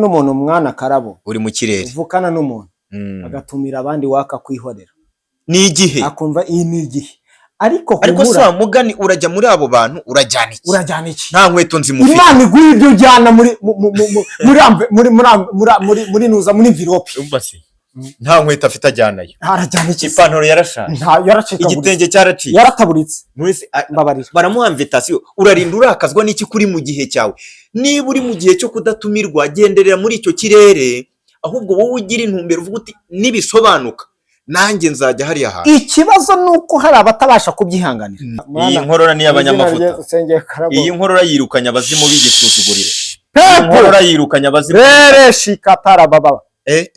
n'umuntu mwana Karabo uri mu kirere uvukana n'umuntu agatumira abandi waka kwihorera ni igihe akumva iyi ni igihe ariko sa mugani urajya muri abo bantu urajyana iki nta nkweto nzimufite Imana iguye ibyo jyana muri nuza muri envelope umva se nta nkweto afite ajyanayo arajyana iki ipantaro yarashaje igitenge cyaraciye yarataburitse baramuha invitation urarinda urakazwa n'iki kuri mu gihe cyawe niba uri mu gihe cyo kudatumirwa genderera muri icyo kirere ahubwo wowe ugira intumbero uvuga uti nibisobanuka nanjye nzajya hariya hantu ikibazo nuko hari abatabasha kubyihanganira iyi nkorora ni abanyamafuta iyi nkorora yirukanya abazimu b'igisuzuguriro inkorora yirukanya abazimu shikatara baba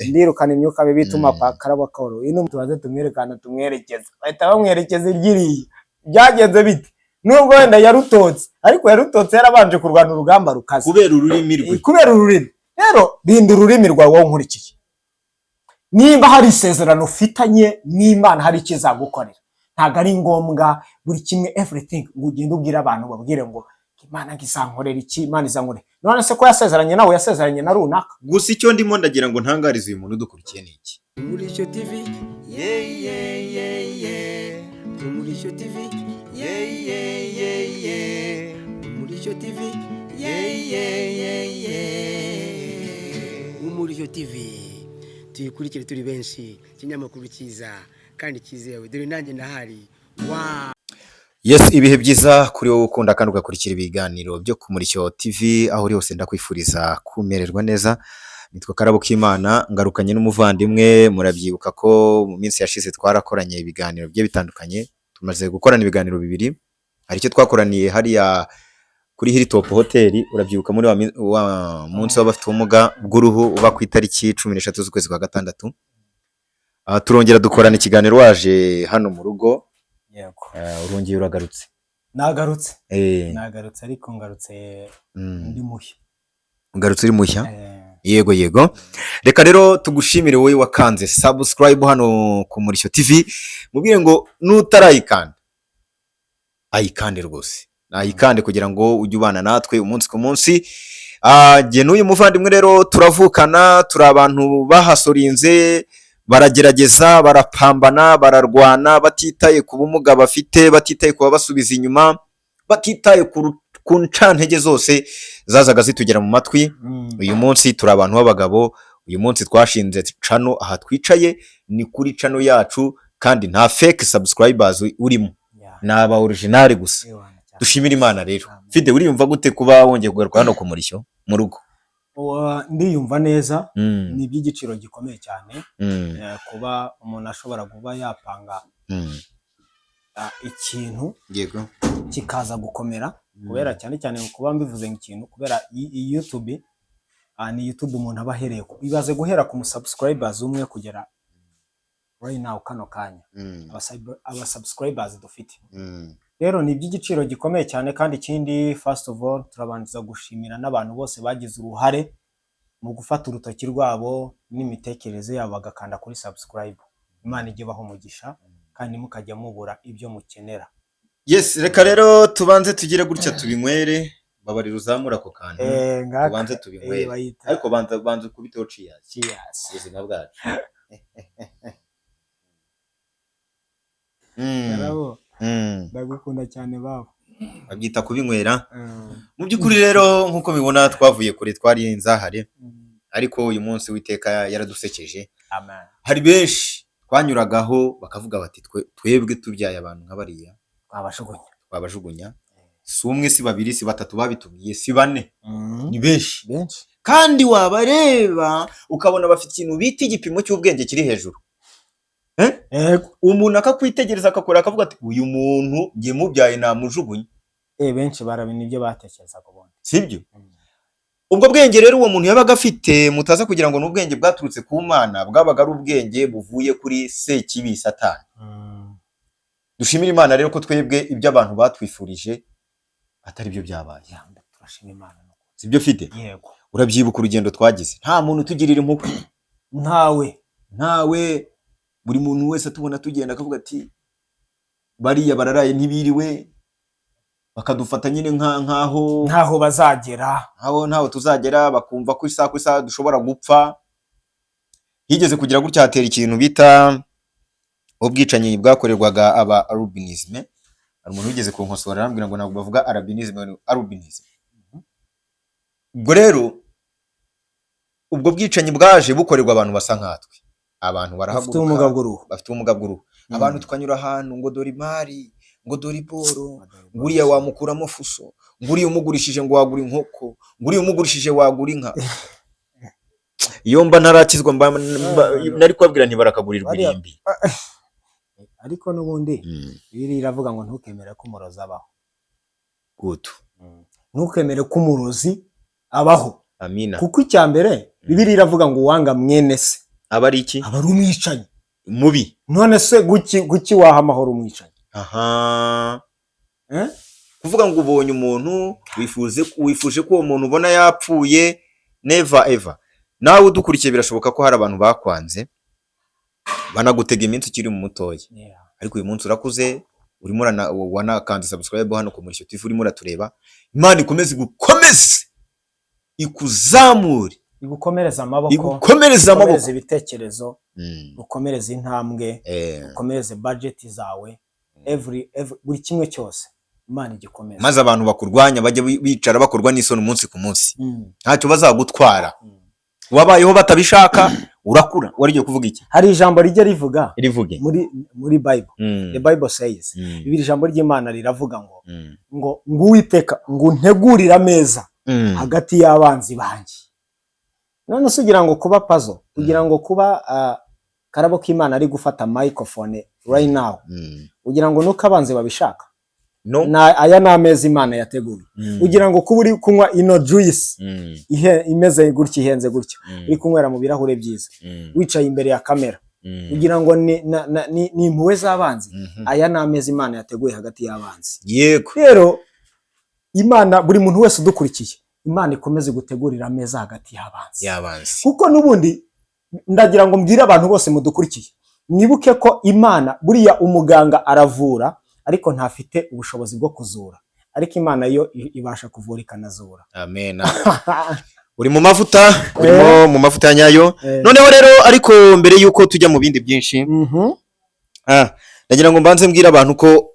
ndirukana imyuka bibi bituma pa Karabo Koro ino tubaze tumwerekeza bahita bamwerekeza iryiriye byagenze bite nubwo wenda yarutotse ariko yarutotse yarabanje kurwana urugamba rukaze kubera ururimi rero rinda ururimi rwawe wowe nkurikiye niba hari isezerano ufitanye n'Imana hari ikizagukorera ntago ari ngombwa buri kimwe everything ngo ugende ubwira abantu babwire ngo Imana ngizankorera iki Imana izankorera none se ko yasezeranye nawe yasezeranye na runaka gusa icyo ndimo ndagira ngo ntangarize uyu muntu dukurikiye niki Umurisho TV Umurisho TV Umurisho TV Umurisho TV tuyikurikire turi benshi kinyamakuru cyiza kandi kizewe dore nanjye ndahari Yes, ibihe byiza kuri wowe ukunda kandi ugakurikira ibiganiro byo ku Murisho TV aho uri hose ndakwifuriza kumererwa neza. Nitwa Karabo k'Imana ngarukanye n'umuvandimwe murabyibuka ko mu minsi yashize twarakoranye ibiganiro bye bitandukanye tumaze gukorana ibiganiro bibiri hari icyo twakoraniye hariya kuri Hilltop Hotel urabyibuka muri wa munsi w'abafite ubumuga bw'uruhu uba ku itariki 13 z'ukwezi kwa gatandatu. Turongera dukorana ikiganiro waje hano mu rugo. Yego. Urongeye uragarutse. Nagarutse ariko ngarutse ndi mushya. Ugarutse uri mushya? Yego. Reka rero tugushimire wowe wakanze subscribe hano ku Murisho TV. Mubwire ngo nutarayikanda ayikande rwose. Ayikande kugira ngo ujye ubana natwe umunsi ku munsi. Je n'uyu muvandimwe rero turavukana turi abantu bahasorinze baragerageza barapambana bararwana batitaye ku bumuga bafite batitaye ku babasubiza inyuma batitaye ku ncantege zose zazaga zitugera mu matwi. Uyu munsi turi abantu b'abagabo uyu munsi twashinze channel aha twicaye ni kuri channel yacu kandi nta fake subscribers urimo naba original gusa. Dushimira Imana rero. Fide uriyumva gute kuba wongeye kugaruka hano ku Murisho mu rugo? Ndiyumva neza ni iby'igiciro gikomeye cyane kuba umuntu ashobora kuba yapanga ikintu yego kikaza gukomera kubera cyane kuba mbivuze ikintu kubera YouTube ni YouTube umuntu abahereye bibaze guhera ku subscribers umwe kugera right now kano kanya aba subscribers dufite rero ni iby'igiciro gikomeye cyane kandi ikindi first of all turabanza gushimira n'abantu bose bagize uruhare mu gufata urutoki rwabo n'imitekerereze yabo bagakanda kuri subscribe. Imana ije baho umugisha kandi mukajya mubura ibyo mukenera. Yes, reka rero tubanze tugire gutya tubinywere babarira uzamura ko kandi tubanze tubinywere ariko banza kubiteho cheers ubuzima bwacu. Ndagukunda cyane babo babyita kubinywera. Mu by'ukuri rero nkuko bibona twavuye kure twari nzahare ariko uyu munsi witeka yaradusekeje. Amen. Hari benshi twanyuragaho bakavuga bati twebwe tubyaye abantu nk'abariya twabajugunya si umwe si babiri si batatu babitubwiye si bane ni benshi kandi wabareba ukabona bafite ikintu bita igipimo cy'ubwenge kiri hejuru. Umuntu akakwitegereza akakora akavuga ati uyu muntu ngiye mubyaye namujugunye. Benshi barabina ibyo batekereza kubona sibyo. Ubwo bwenge rero uwo muntu yabaga afite mutaza kugira ngo n'ubwenge bwaturutse ku Mana bwabaga ari ubwenge buvuye kuri Sekibi Satani. Dushimira Imana rero ko twebwe ibyo abantu batwifurije atari byo byabaye. Turashimira Imana nuko sibyo fite. Yego. Urabyibuka urugendo twagize nta muntu tugirira impuhwe ntawe buri muntu wese tubona tugenda akavuga ati bariya bararaye ntibiriwe bakadufata nyine nkaho bazagera, ntaho tuzagera, bakumva ko isaha ku isaha dushobora gupfa. Higeze kugira gutya hatera ikintu bita ubwicanyi bwakorerwaga aba albinism. Hari umuntu wigeze kunkosora arambwira ngo ntabwo bavuga albinism, albinism. Ubwo rero ubwo bwicanyi bwaje bukorerwa abantu basa nkatwe, abantu barahaguruka bafite ubumuga bw'uruhu. Abantu tukanyura ahantu ngo dore imari, ngo dore boro, nguriya wamukuramo fuso, nguriya umugurishije ngo wagura inkoko, nguriya umugurishije wagura inka. Iyo mba ntarakizwa nari kubabwira ntibarakagurirwa irimbi. Ariko n'ubundi biri iravuga ngo ntukemere ko umurozi abaho. Gutu. Ntukemere ko umurozi abaho. Amina. Kuko icya mbere Bibiri iravuga ngo uwanga mwene se aba ari iki? Aba ari umwicanyi mubi. None se guki waha amahoro umwicanyi? Aha. Kuvuga ngo ubonye umuntu wifuje ko uwo muntu ubona yapfuye, never ever. Nawe udukurikiye birashoboka ko hari abantu bakwanze banagutega iminsi ukiri mu mutoya. Ariko uyu munsi urakuze, urimo wanakanze subscribe hano ku Murishyo TV, urimo uratureba. Imana ikomeze gukomeze, ikuzamure, igukomereza amaboko, igukomereza ibitekerezo, gukomereza intambwe, gukomereza budget zawe, buri kimwe cyose Imana igikomeza. Maze abantu bakurwanya bajye bicara bakorwa n'isoni umunsi ku munsi. Ntacyo bazagutwara. Wabayeho batabishaka urakura. Warigiye kuvuga iki? Hari ijambo rijye rivuga rivuge muri Bible. The Bible says, Bibiri ijambo ry'Imana riravuga ngo Uwiteka ngo ntegurira ameza hagati y'abanzi banjye. None sugira ngo kuba puzzle, kugira ngo kuba Karabo k'Imana ari gufata microphone right now, ugira ngo nuko abanzi babishaka. No. Aya n'ameza Imana yateguye. Ugira ngo kuba uri kunywa ino juice imeze gutya, ihenze gutya, uri kunywera mu birahure byiza, wicaye imbere ya kamera, ugira ngo ni impuhwe z'abanzi. Aya n'ameza Imana yateguye hagati y'abanzi. Yego. Rero Imana, buri muntu wese udukurikiye, Imana ikomeze gutegurira ameza hagati y'abanzi. Kuko nubundi ndagira ngo mbwire abantu bose mudukurikiye, mwibuke ko Imana buriya umuganga aravura ariko ntafite ubushobozi bwo kuzura, ariko Imana yo ibasha kuvura ikanazura. Amen. Uri mu mavuta, urimo mu mavuta ya nyayo. Noneho rero ariko mbere yuko tujya mu bindi byinshi, ndagira ngo mbanze mbwira abantu ko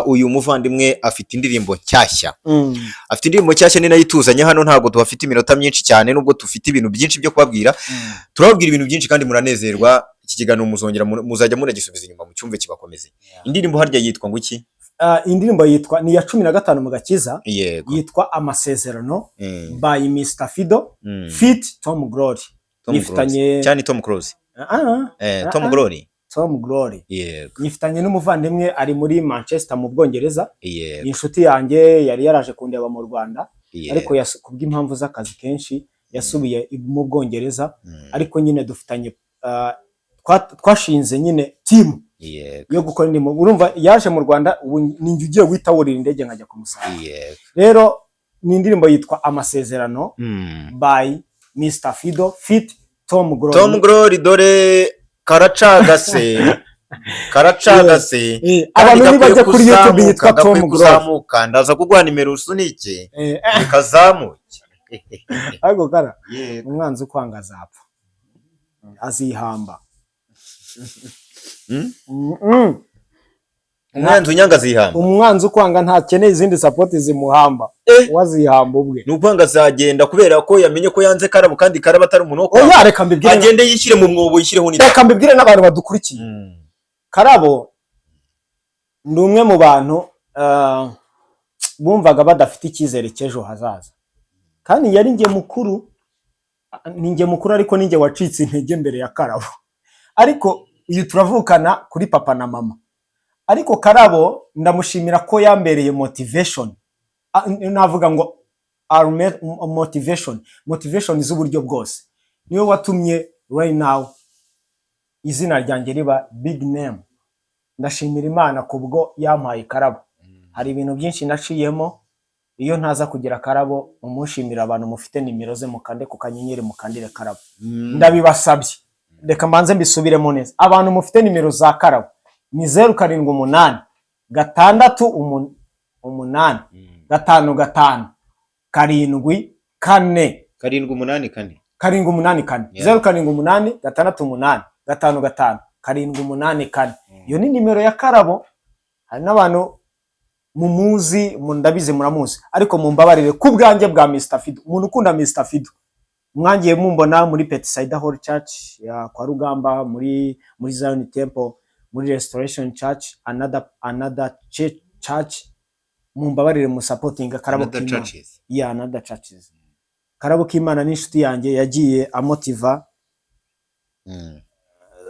uyu muvandimwe afite indirimbo nshyashya. Afite indirimbo nshyashya, ni nayo ituzanye hano. Ntabwo tuhafite iminota myinshi cyane, nubwo tufite ibintu byinshi byo kubabwira. Turababwira ibintu byinshi kandi muranezerwa. Iki kiganiro muzajya munagisubiza inyuma mu cyumve kibakomeze. Indirimbo harya yitwa ngo iki? Indirimbo yitwa ni ya 15 mu Gakiza, yitwa Amasezerano by Mr Fido feat Tom Glory. Nifitanye cyane Tom Close. Tom Glory. Tom Glory. Yego. Nifitanye n'umuvandimwe ari muri Manchester mu Bwongereza. Ni inshuti yanjye, yari yaraje kundeba mu Rwanda, ariko kubw'impamvu z'akazi kenshi yasubiye mu Bwongereza. Ariko nyine dufitanye twashinze nyine team yo gukora indimo. Urumva yaje mu Rwanda, ninjye ugiye witawurira indege nkajya kumusanga. Rero ni indirimbo yitwa Amasezerano by Mr Fido feat Tom Glory. Tom Glory dore karacagase. Abantu nibajya kuri YouTube yitwa Tom Glory. Ndaza kuguha nimero usunike kazamuke. Ariko kara umwanzi kwanga azapfa, azihamba. Umwanzi unyanga azihamba. Umwanzi ukwanga ntakeneye izindi support zimuhamba, wazihamba ubwe. Nukwanga azagenda kubera ko yamenye ko yanze Karabo, kandi Karabo atari umuntu wo oya, reka mbibwire agende yishyire mu mwobo, yishyireho n'indi. Reka mbibwire n'abantu badukurikiye. Karabo ni umwe mu bantu bumvaga badafite icyizere cy'ejo hazaza, kandi yari nge mukuru, ninge mukuru ariko ninge wacitse intege mbere ya Karabo. Ariko uyu turavukana kuri papa na mama, ariko Karabo ndamushimira ko yambereye motivation. Navuga ngo motivation z'uburyo bwose. Niwe watumye right now izina ryanjye riba big name. Ndashimira Imana kubwo yampaye Karabo. Hari ibintu byinshi naciyemo, iyo ntaza kugira Karabo, umushimira abantu mufite nimero ze mukande ku kanyenyeri mukandire Karabo. Ndabibasabye, reka mbanze mbisubiremo neza. Abantu mufite nimero za Karabo ni 078 6 8 5 karindwi 4 784 784 Yeah. 078 688 55 784. Iyo ni nimero ya Karabo. Hari n'abantu mumuzi ndabizi muramuzi, ariko mumbabarire ku bwanjye bwa Mr Fido, umuntu ukunda Mr Fido mwangiye mumbona muri Petiside Hall Church ya kwa Rugamba, muri Zion Temple, muri Restoration Church, another church. Mumbabarire mu supporting Karabo Kimana. Yeah, another churches. Karabo Kimana ni inshuti yanjye yagiye amotiva.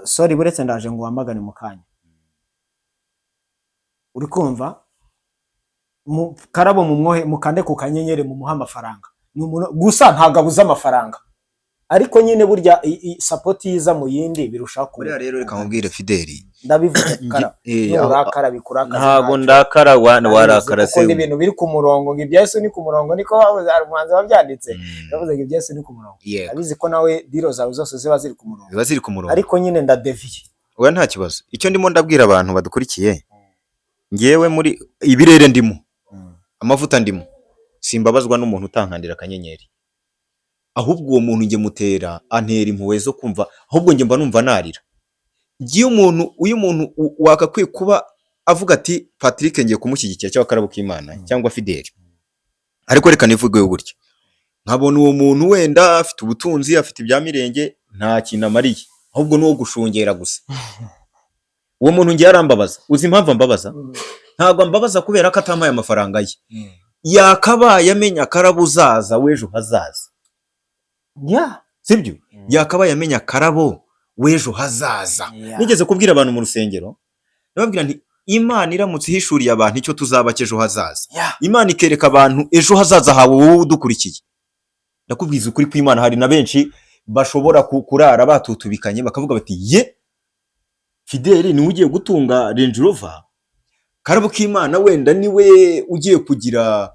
Sorry buretse ndaje ngo wamagane mu kanya. Uri kumva? Karabo mumwohe mukande ku kanyenyeri mu muha amafaranga. Gusa ntagabuza amafaranga. Ariko nyine burya support yiza mu yindi birusha ku. Buriya rero reka mubwire Fideli. Ndabivuga urakara bikurakaza. Ntago ndakara warakara se. Kuko ibintu biri ku murongo ngo ibyesu ni ku murongo niko bavuze umuhanzi wabyanditse. Bavuze ngo ibyesu ni ku murongo. Abizi ko nawe diro zawe zose ziba ziri ku murongo. Ziba ziri ku murongo. Ariko nyine ndadeviye. Oya nta kibazo. Icyo ndimo ndabwira abantu badukurikiye. Ngewe muri ibirere ndimo. Amavuta ndimo. Simbabazwa n'umuntu utankandira akanyenyeri. Ahubwo uwo muntu nge mutera antera impuhwe zo kumva, ahubwo nge mba numva narira. Uyu muntu wakakwiye kuba avuga ati Patrick ngiye kumushyigikira cyangwa Karabo Kimana cyangwa Fideli. Ariko reka nivuge gutya. Nkabona uwo muntu wenda afite ubutunzi, afite ibya mirenge, nta kintu amariye. Ahubwo nuwo gushungera gusa. Uwo muntu ngiye arambabaza. Uzi impamvu ambabaza? Ntabwo ambabaza kubera ko atamaye amafaranga ye. Yakabaye amenya Karabo uzaza w'ejo hazaza. Sibyo? Yakabaye amenya Karabo w'ejo hazaza. Nigeze kubwira abantu mu rusengero, nababwira nti Imana iramutse ihishuriye abantu icyo tuzaba cy'ejo hazaza. Imana ikereka abantu ejo hazaza hawe wowe udukurikiye. Ndakubwiza ukuri kw'Imana, hari na benshi bashobora kurara batutubikanye bakavuga bati ye Fideli ni ugiye gutunga Range Rover, Karabo Kimana wenda niwe ugiye kugira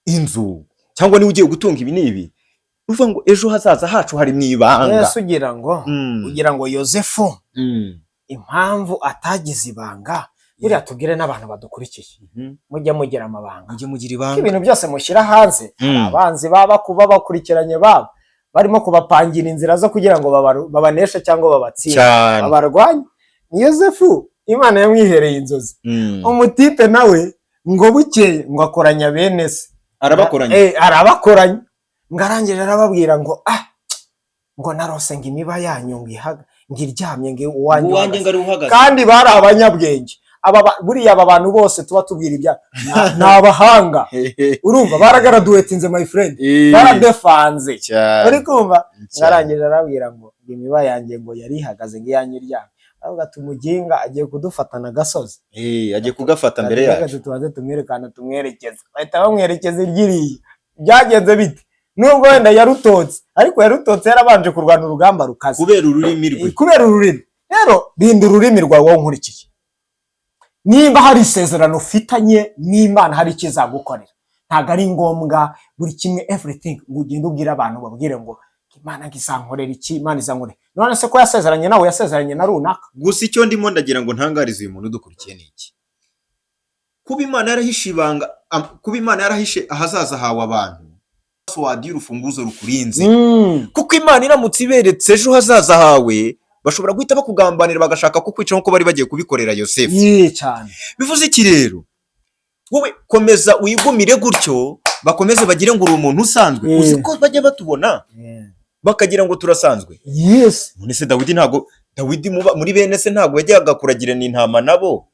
inzu cyangwa niwe ugiye gutunga ibi n'ibi. Uvuga ngo ejo hazaza hacu hari mwibanga. Yesu ugira ngo Yosefu impamvu atagize ibanga buriya tubwire n'abantu badukurikiye. Mujye mugira amabanga. Mujye mugira ibanga. Ibintu byose mushyira hanze. Abanzi baba kuba bakurikiranye babo barimo kubapangira inzira zo kugira ngo babaneshe cyangwa babatsinde. Abarwanya ni Yosefu, Imana yamwihereye inzozi. Umutipe nawe ngo bukeye ngo akoranya bene se. Arabakoranya. Ngarangije arababwira ngo ngo narose ngo imiba yanyu ngiryamye ngo uwanjye ngaruhagaze. Kandi bari abanyabwenge. Buriya aba bantu bose tuba tubwira ibya nabahanga. Urumva baragaraduwetinze my friend. Baradefanze. Uri kumva? Ngarangije arababwira ngo imiba yanjye ngo yari ihagaze ngo yanyiryamye. Avuga tumuginga agiye kudufatana gasozi. Agiye kugafata mbere yacu. Tubanze tumwerekana tumwerekeza. Bahita bamwerekeza iryiriye. Byagenze bite? Nubwo wenda yarutotse, ariko yarutotse yarabanje kurwana urugamba rukaze. Kubera ururimi rwe. Kubera ururimi. Rero rinda ururimi rwawe wowe nkurikiye. Nimba hari isezerano ufitanye n'Imana hari ikizagukorera. Ntago ari ngombwa buri kimwe everything ngo ugende ubwira abantu babwire ngo Imana ngizankorera iki, Imana izankorera. None se ko yasezeranye nawe yasezeranye na runaka. Gusa icyo ndimo ndagira ngo ntangarize uyu muntu udukurikiye niki. Kuba Imana yarahishe ibanga, kuba Imana yarahishe ahazaza hawe abantu. Wadi urufunguzo rukurinze. Kuko Imana iramutse iberetse ejo hazaza hawe bashobora guhita bakugambanira bagashaka kukwica nkuko bari bagiye kubikorera Yosefu. Cyane. Bivuze iki rero? Wowe komeza wigumire gutyo bakomeze bagire ngo uri umuntu usanzwe. Uzi ko bajye batubona bakagira ngo turasanzwe. None se Dawidi muri bene se ntago yajyaga kuragira n'intama nabo.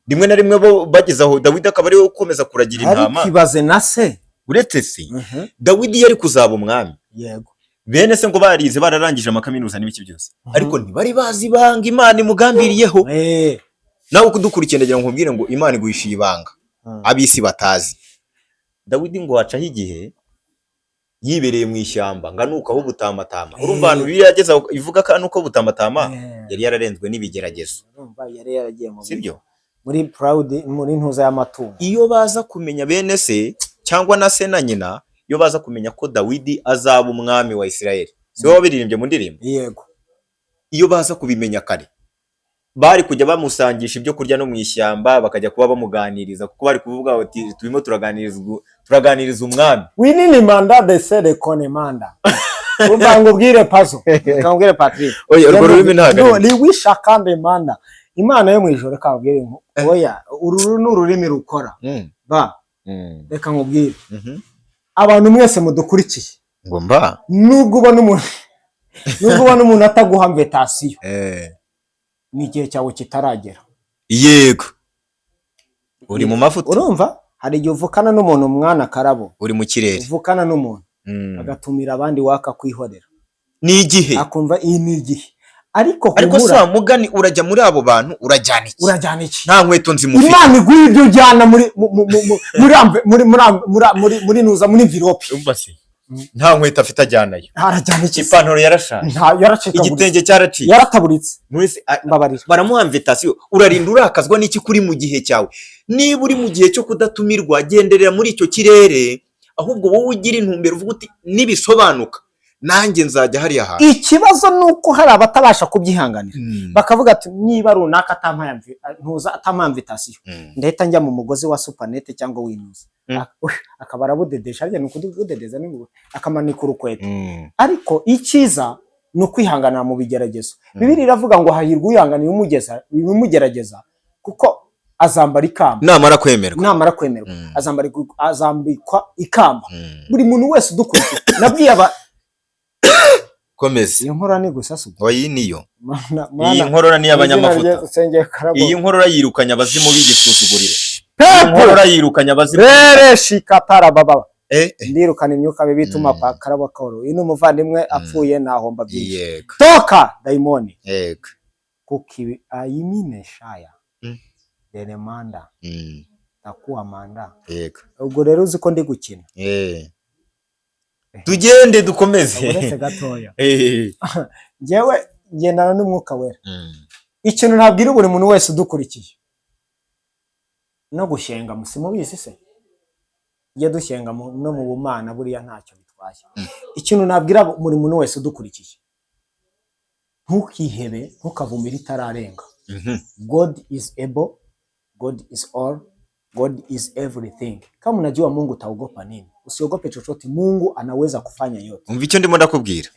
Rimwe na rimwe bo bagezaho Dawidi akaba ari we ukomeza kuragira intama. Ari kibaze na se. Uretse se Dawidi yari kuzaba umwami. Yego. Bene se ngo barize bararangije amakaminuza n'ibiki byose. Ariko ntibari bazi ibanga Imana imugambiriyeho. Nawe kudukurikiye ndagira ngo nkubwire ngo Imana iguhishiye ibanga. Abisi batazi. Dawidi ngo hacaho igihe yibereye mu ishyamba nganukaho butamatama. Urumva abantu birageza ivuga ko nuko butamatama yari yararenzwe n'ibigeragezo. Urumva yari yaragiye mu sibyo? Muri proud muri ntuza y'amatungo. Iyo baza kumenya bene se cyangwa na se na nyina, iyo baza kumenya ko Dawidi azaba umwami wa Isirayeli. Si wowe biririmbye mu ndirimbo? Yego. Iyo baza kubimenya kare bari kujya bamusangisha ibyo kurya no mu ishyamba bakajya kuba bamuganiriza kuko bari kuvuga bati turimo turaganiriza umwami. Winini manda de sere kone manda. Ubanga ubwire Pazo. Kangubwire Patrick. Oya urwo rurimi ntago. Ni wisha kandi manda. Imana yo mu ijoro kangubwire ngo oya uru n'ururimi rukora. Ba. Reka nkubwire. Abantu mwese mudukurikiye. Ngomba. Nubwo ubona umuntu ataguha invitation. Ni igihe cyawe kitaragera. Yego. Uri mu mafuta. Urumva? Hari igihe uvukana n'umuntu mwana karabo. Uri mu kirere. Uvukana n'umuntu. Agatumira abandi waka kwihorera. Ni igihe. Akumva iyi ni igihe. Ariko sa mugani urajya muri abo bantu urajyana iki? Nta nkweto nzimufite. Imana iguye ibyo jyana muri nuza muri envelope. Umbase. Nta nkweto afite ajyanayo. Arajyana iki? Ipantaro yarashaje. Igitenge cyaraciye. Yarataburitse. Baramuha invitation. Urarinda urakazwa n'iki kuri mu gihe cyawe. Niba uri mu gihe cyo kudatumirwa genderera muri icyo kirere, ahubwo wowe ugira intumbero uvuga uti nibisobanuka nanjye nzajya hari ahantu. Ikibazo nuko hari abatabasha kubyihanganira. Bakavuga ati niba runaka atampaye invitation. Ndahita njya mu mugozi wa Supernet cyangwa Winuza. Akabara budedesha arya nuko budedeza n'ingo akamanika urukweto. Ariko icyiza no kwihanganira mu bigeragezo. Bibiri iravuga ngo hahirwa uyihanganira ibimugerageza kuko azambara ikamba. Namara kwemerwa. Azambikwa ikamba. Buri muntu wese udukurikiye. Nabwiye aba komeza. Iyo nkorora ni gusa suko. Oyi niyo. Iyi nkorora ni abanyamafuta. Iyi nkorora yirukanya abazimu bigisuzugurire. Nkorora yirukanya abazimu. Rere shikatara baba. Ndirukana imyuka bituma pa karabo koro. Ino muvandimwe apfuye nahomba byinshi. Toka daimoni. Yego. Kuki ayimine shaya. Denemanda. Takuwa manda. Yego. Ubwo rero uzi ko ndi gukina. Tugende dukomeze. Uretse gatoya. Jewe ngendana n'umwuka wera. Ikintu nabwira buri muntu wese udukurikiye. No gushenga musimo bisi se. Ye dushenga no mu bumana buriya ntacyo bitwaye. Ikintu nabwira buri muntu wese udukurikiye. Ntukihebe, ntukavumira itararenga. God is able, God is all, God is everything. Kama unajua Mungu utaogopa nini? Usiogope chochote, Mungu anaweza kufanya yote. Umva icyo ndimo ndakubwira.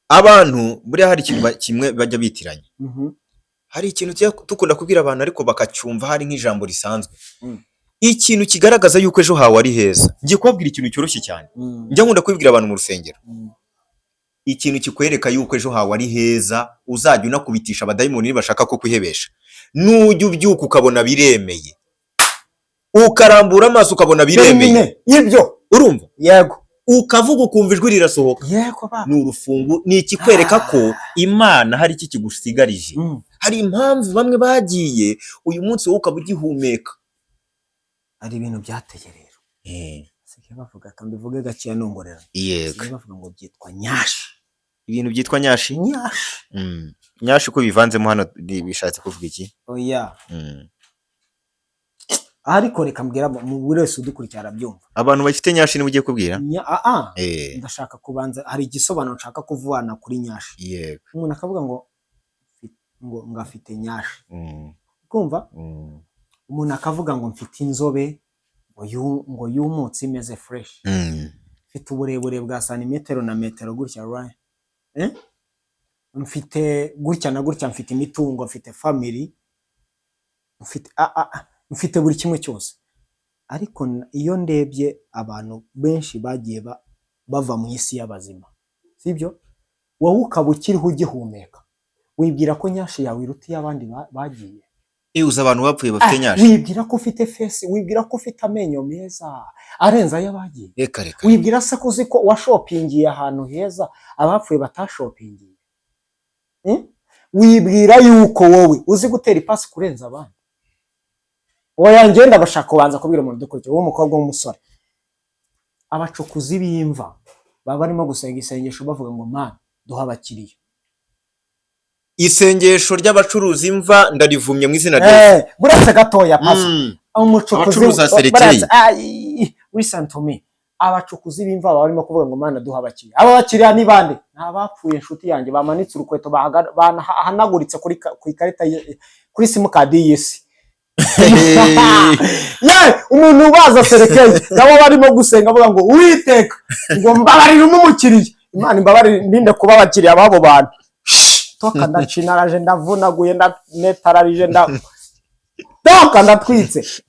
Abantu buriya hari ikintu kimwe bajya bitiranya. Hari ikintu tukunda kubwira abantu ariko bakacyumva hari nk'ijambo risanzwe. Ikintu kigaragaza yuko ejo hawe ari heza. Ngiye kubabwira ikintu cyoroshye cyane. Njya nkunda kubibwira abantu mu rusengero. Ikintu kikwereka yuko ejo hawe ari heza, uzajya unakubitisha abadayimoni bashaka ko kwihebesha. Nujya ubyuka ukabona biremeye. Ukarambura amaso ukabona biremeye. Ibyo urumva? Yego. Ukavuga ukumva ijwi rirasohoka. Yego baba. Ni urufungu, ni ikikwereka ko Imana hari iki kigusigarije. Hari impamvu bamwe bagiye uyu munsi wowe ukaba ugihumeka. Ari ibintu byateye rero. Sike bavuga kandi bivuge gaciye nongorera. Yego. Sike bavuga ngo byitwa nyashi. Ibintu byitwa nyashi? Nyashi. Nyashi ko bivanzemo hano bishatse kuvuga iki? Oya. Ariko reka mbwira mu buri wese udukurikira arabyumva. Abantu bafite nyashi ni ugiye kubwira? Ndashaka kubanza hari igisobanuro nshaka kuvana kuri nyashi. Yego. Umuntu akavuga ngo ngafite nyashi. Kumva? Umuntu akavuga ngo mfite inzobe ngo yumutse imeze fresh. Mfite uburebure bwa santimetero na metero gutya right? Mfite gutya na gutya, mfite imitungo, mfite family, mfite buri kimwe cyose. Ariko iyo ndebye abantu benshi bagiye bava mu isi y'abazima, sibyo? Wowe ukaba ukiriho ugihumeka, wibwira ko nyashi yawe iruti y'abandi bagiye. Uza abantu bapfuye bafite nyashi. Wibwira ko ufite face, wibwira ko ufite amenyo meza arenza y'abagiye. Reka. Wibwira se ko uzi ko washopingiye ahantu heza abapfuye batashopingiye. Wibwira yuko wowe uzi gutera ipasi kurenza abandi. Oya ngenda bashaka kubanza kubwira umuntu dukurikiye w'umukobwa w'umusore. Abacukuzi b'imva baba barimo gusenga isengesho bavuga ngo Mana duha abakiriya. Isengesho ry'abacuruzi imva ndarivumye mu izina rye. Buretse gatoya Pazo. Umucukuzi abacuruza serekeye. Listen to me. abacukuzi b'imva barimo kuvuga ngo Mana duha abakiriya. Aba bakiriya ni bande? Nabapfuye inshuti yanjye bamanitse urukweto bahanaguritse ku ikarita kuri simukadi y'isi. Umuntu ubaza serekeye nabo barimo gusenga avuga ngo Uwiteka ngo mbabarire umukiriya. Imana imbabarire ndinde kuba abakiriya babo bantu. Toka ndacinaraje ndavunaguye ndanetararije toka ndatwitse.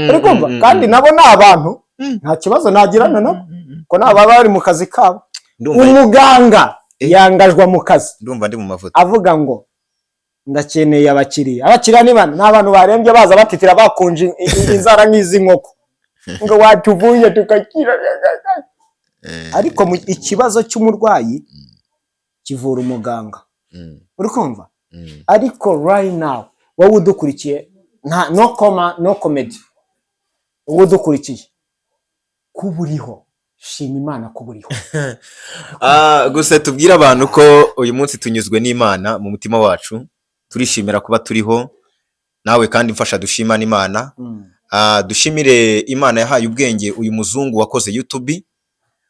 Ariko kandi nabo ni abantu nta kibazo nagirana nabo ko naba bari mu kazi kabo. Umuganga yangajwa mu kazi, ndumva ndi mu mavuta, avuga ngo ndakeneye abakiriya. Abakiriya ni bane, n'abantu barembye baza batitira bakunje inzara nk'iz'inkoko ngo watuvuye tukakira. Ariko ikibazo cy'umurwayi kivura umuganga, uri kumva? Ariko right now wowe udukurikiye no comedy, wowe udukurikiye kuburiho, shima Imana kuburiho. Gusa tubwira abantu ko uyu munsi tunyuzwe n'Imana mu mutima wacu, turishimira kuba turiho nawe, kandi mfasha dushimana Imana. Dushimire Imana yahaye ubwenge uyu muzungu wakoze YouTube.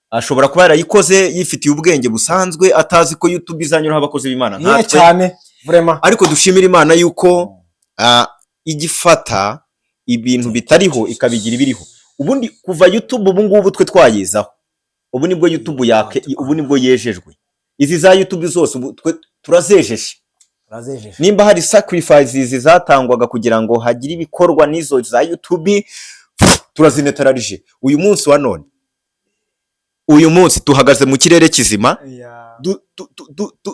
Ashobora kuba yarayikoze yifitiye ubwenge busanzwe, atazi ko YouTube izanyuraho abakozi b'Imana nkatwe cyane vraiment. Ariko dushimira Imana yuko igifata ibintu bitariho ikabigira ibiriho. Ubundi kuva YouTube ubu ngubu twe twayizaho, ubu nibwo YouTube yake, ubu nibwo yejejwe. Izi za YouTube zose twe turazejeje. Nimba hari sacrifices zatangwaga kugira ngo hagire ibikorwa n'izo za YouTube, turazinetararije. Uyu munsi wa none, uyu munsi tuhagaze mu kirere kizima,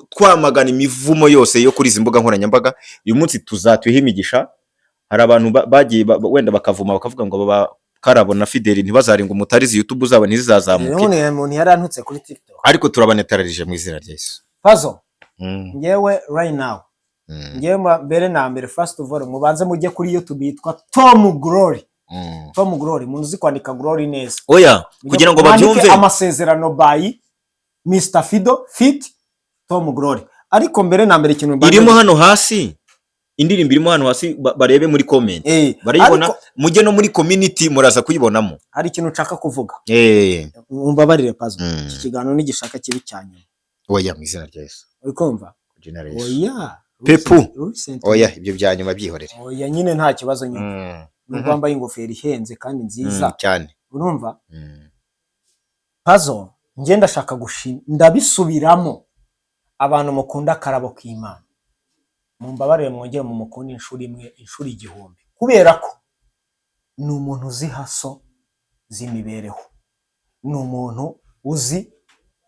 twamagana imivumo yose yo kuri izi mbuga nkoranyambaga. Uyu munsi tuzatwiha imigisha. Hari abantu bagiye wenda bakavuma bakavuga ngo Karabo na Fideli ntibazaringa umutarizi YouTube uzaba ntizizazamuke. None umuntu yarantutse kuri TikTok. Ariko turabanetararije mu izina rya Yesu. Pazo, ngewe right now, ngewe mbere na mbere first of all mubanze mujye kuri YouTube yitwa Tom Glory. Tom Glory, umuntu uzi kwandika Glory neza. Oya, kugira ngo babyumve. Amasezerano by Mr Fido Fit Tom Glory. Ariko mbere na mbere ikintu irimo hano hasi, indirimbo irimo hano hasi, barebe muri comment. Barayibona, mujye no muri community muraza kuyibonamo. Hari ikintu nshaka kuvuga. Umbabarire Pazo. Iki kiganiro ni gishaka kibi cyane. Oya, mu izina rya Yesu. Uri kumva? Oya. Pepu. Oya, ibyo byanyuma byihorere. Oya, nyine nta kibazo nyine. Nubambaye ingofero ihenze kandi nziza cyane. Urumva? Pazo, nge ndashaka ndabisubiramo. Abantu mukunda Karabo k'Imana, mumbabarire mwongere mu mukunda inshuri imwe, inshuri igihumbi, kubera ko ni umuntu uzi haso z'imibereho, ni umuntu uzi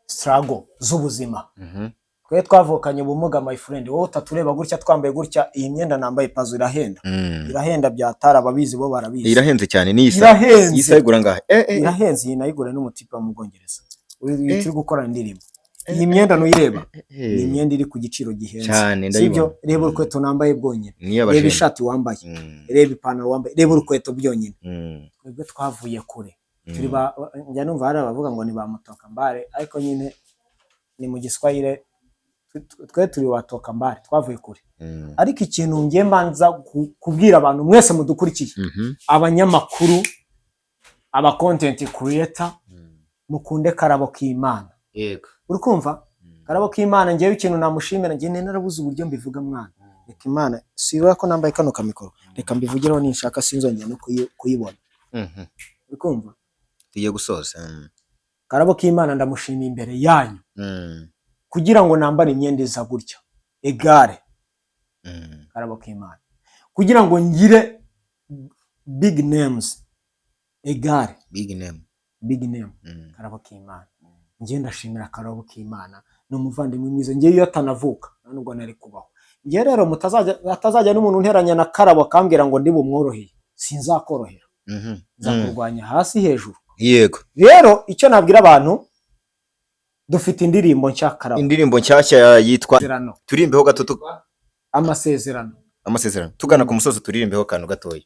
struggle z'ubuzima. Twe twavukanye ubumuga my friend, wowe utatureba gutya twambaye gutya, iyi myenda nambaye Pazo irahenda. Irahenda byatara ababizi bo barabizi. Irahenze cyane ni isa igura ngahe. Irahenze, iyi nayigura n'umutipa mu Bwongereza. Uri turi gukora indirimbo. Iyi myenda nuyireba, ni imyenda iri ku giciro gihenze. Sibyo, reba urukweto nambaye bwonyine, reba ishati wambaye, reba ipantaro wambaye, reba urukweto byonyine. Twebwe twavuye kure. Turi njya numva hari abavuga ngo ni ba Mutoka Mbare, ariko nyine ni mu Giswahili twe turi watoka Mbare, twavuye kure. Ariko ikintu ngiye mbanza kubwira abantu mwese mudukurikiye, abanyamakuru, aba content creator, mukunde Karabo k'Imana. Yego. Uri kumva? Karabo k'Imana ngewe ikintu namushimira, ngiye narabuze uburyo mbivuga mwana. Reka Imana sirwa ko nambaye kano kamikoro, reka mbivugireho ninshaka sinzongera no kuyibona. Uri kumva? Tugiye gusoza. Karabo k'Imana ndamushimiye imbere yanyu. Kugira ngo nambare imyenda iza gutya egare. Karabo k'Imana kugira ngo ngire big names egare. Big name. Karabo k'Imana ngiye ndashimira Karabo k'Imana, no muvandimwe mwiza, ngiye iyo atanavuka nubwo nari kubaho. Ngiye rero atazajya n'umuntu nteranya na Karabo akambwira ngo ndi bumworoheye, sinzakorohera. Nzakurwanya hasi hejuru. Yego. Rero icyo nabwira abantu, dufite indirimbo nshya Karabo. Indirimbo nshyashya yitwa Turimbeho gato. Amasezerano. Tugana ku musozi turirimbeho kantu gatoya.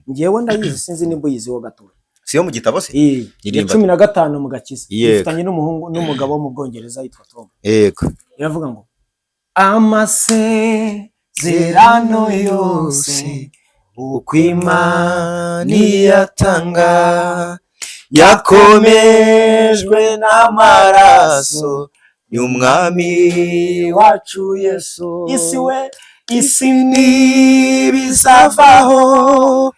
Ngiyewe ndayizi, sinzi nimba uyiziho gatoya. Siyo mu gitabo se? Ya 15 mu Gakiza. Ifitanye n'umuhungu n'umugabo mu Bwongereza yitwa Tom. Yego. Iravuga ngo amasezerano yose uko Imana iyatanga yakomejwe n'amaraso y'umwami wacu Yesu. Isi ntibizavaho,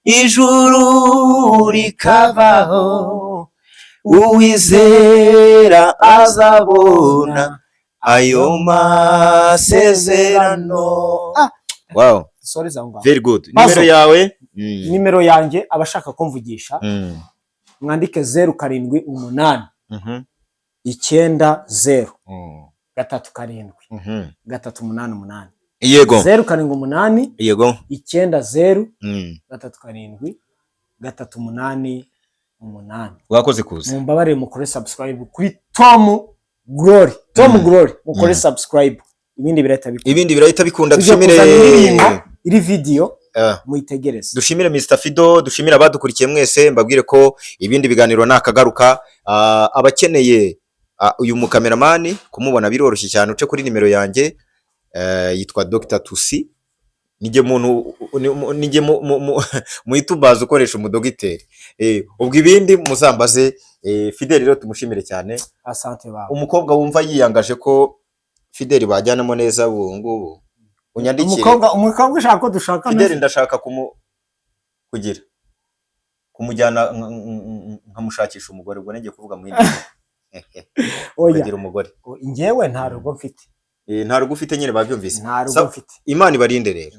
ijuru rikavaho, uwizera azabona ayo masezerano. Wow, sorry zangu. very good. Nimero yawe? Nimero yanjye abashaka kumvugisha mwandike 078 90 3 388. Yego. 078 yego 90 3 388. wakoze kuza. Mumbabarire mukore subscribe kuri Tom Glory. Mukore subscribe. Ibindi birahita bikunda. Dushimire iri video muyitegereze. Dushimire Mr Fido, dushimire abadukurikiye mwese, mbabwire ko ibindi biganiro nakagaruka. Abakeneye uyu mukameramani kumubona biroroshye cyane, uce kuri nimero yanjye, yitwa Dr Tusi. Nige mu itubaza ukoresha umudogiteri. Ubwo ibindi muzambaze. Fidel rero tumushimire cyane. Asante baba. Umukobwa wumva yiyangaje ko Fidel bajyanamo neza ubu ngubu, unyandikire. Umukobwa ushaka ko dushaka Fidel ndashaka kumujyana nkamushakisha umugore, ubwo ngiye kuvuga mu indi. Kugira umugore. Njyewe nta rugo mfite. Nta rugo ufite nyine babyumvise. Nta rugo mfite. Imana ibarinde rero.